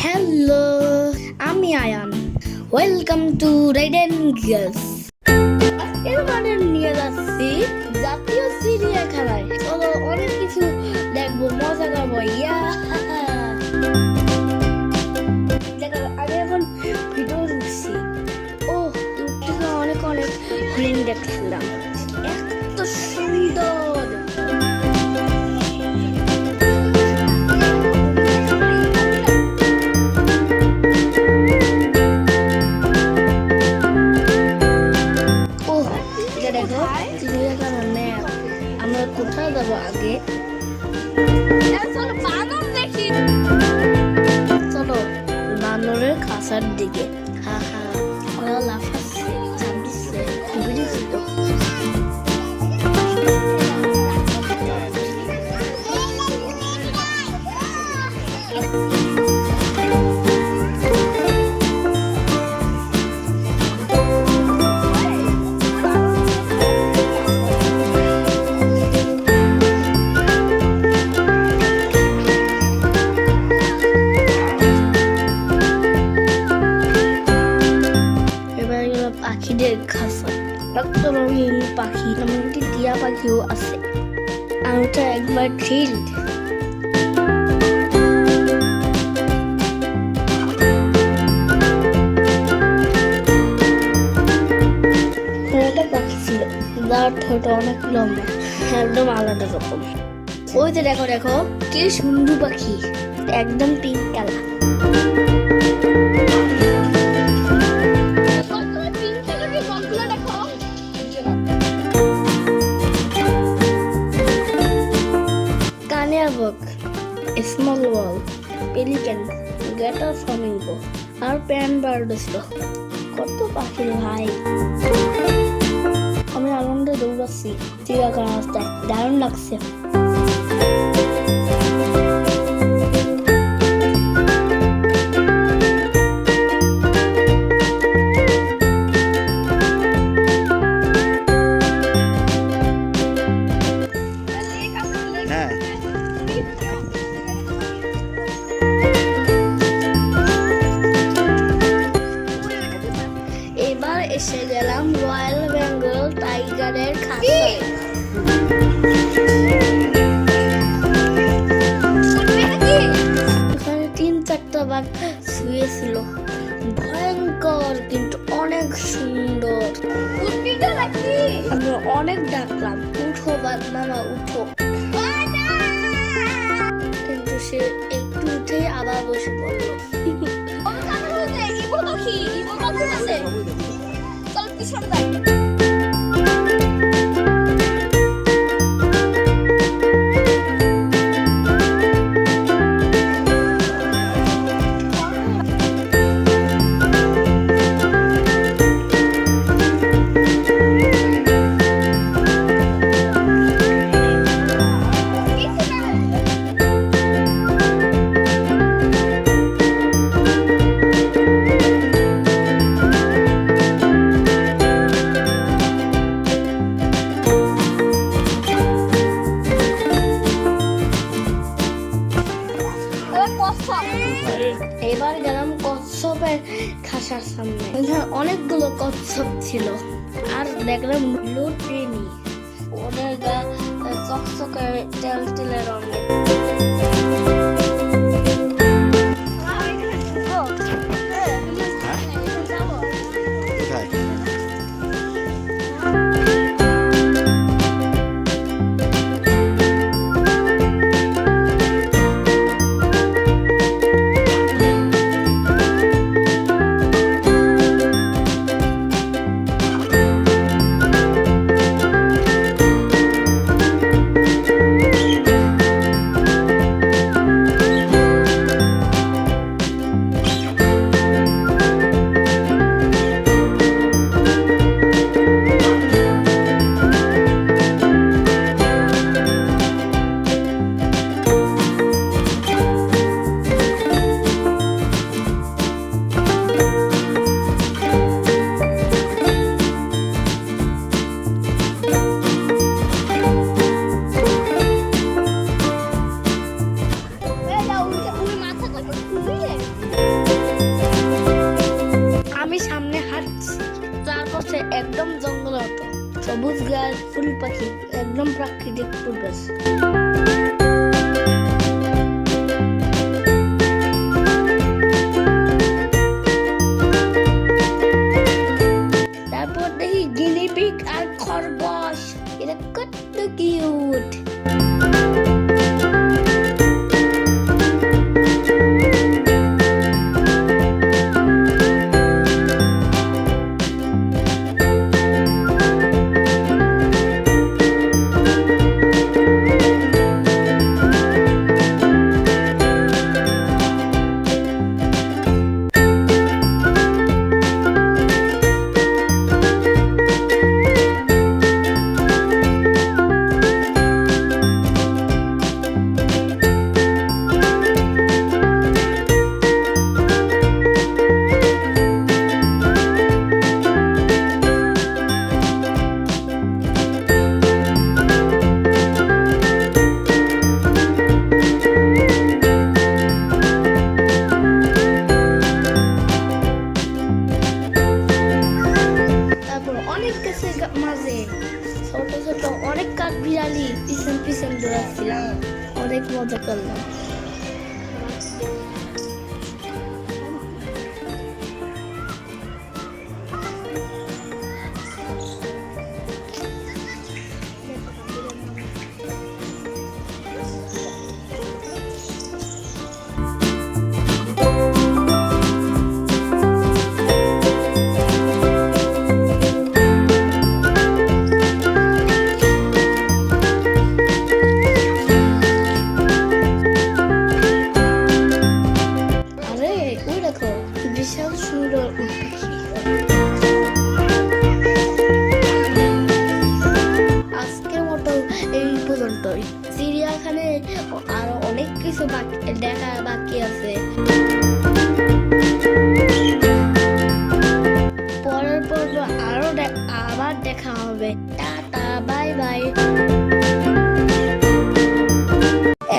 Hello, আমি Ayaan. Welcome to ride and girls. আজকের মানে নিয়ে যাচ্ছি জাতীয় চিড়িয়াখানায়। চলো অনেক কিছু দেখবো, মজা করবো। আমি এখন ভিডিও ঢুকছি। ও ইউটিউবে অনেক অনেক হরিণ দেখছিলাম, এত সুন্দর। চিড়িয়াখানার ম্যাপ। আমরা কোথায় যাবো আগে? চলো বানরের খাঁচার দিকে। হা হা, ওরা লাফাচ্ছে, ঝাঁপ দিচ্ছে, খুবই ছিল। পাখিদের খাঁচা, রক্ত রঙিন পাখি, এমনকি টিয়া পাখিও আছে। আর ওটা একবার থ্রিল্ড। একটা পাখি ছিল যার ঠোঁট অনেক লম্বা, একদম আলাদা রকম। ওই যে দেখো দেখো, কি সুন্দর পাখি, একদম পিঙ্ক কালার। স্মল ওয়াল, পেলিক্যান, গ্যাটা ফ্লামিঙ্গো আর প্যান বার্ড ছিল। কত পাখি ভাই! আমি আনন্দে দৌড়াচ্ছি চিড়িয়াখানা রাস্তায়, দারুণ লাগছে। এবার এসে গেলাম রয়্যাল বেঙ্গল টাইগারের খাঁচায়। এখানে 3-4টা বাঘ শুয়েছিল, ভয়ঙ্কর কিন্তু অনেক সুন্দর। আমি অনেক ডাকলাম, উঠো বাঘ মামা উঠো, কিন্তু সে একটু উঠে আবার বসে পড়লো। এবার গেলাম কচ্ছপের খাঁচার সামনে। অনেকগুলো কচ্ছপ ছিল, আর দেখলাম লুটিনি, ওদের গা চকচকে তেল তেলে রঙের। সবুজ গাছ, ফুল পাখি, একদম প্রাকৃতিক পরিবেশ। তারপর দেখি গিনিপিগ আর খরগোশ, এটা কত কিউট। অনেক গাছের মাঝে ছোট ছোট অনেক কাঠ বিড়ালি পিছন পিছন দৌড়াচ্ছিলাম, অনেক মজা করলাম। বিশাল সুন্দর উট পাখি। আজকের মতো এই পর্যন্তই। চিড়িয়াখানায় আরো অনেক কিছু দেখা বাকি আছে। পরের পর্ব আবার দেখা হবে। Tata, bye bye.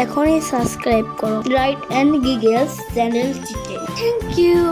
এখনই সাবস্ক্রাইব করো রাইড এন্ড গিগলস চ্যানেলটিতে। Thank you.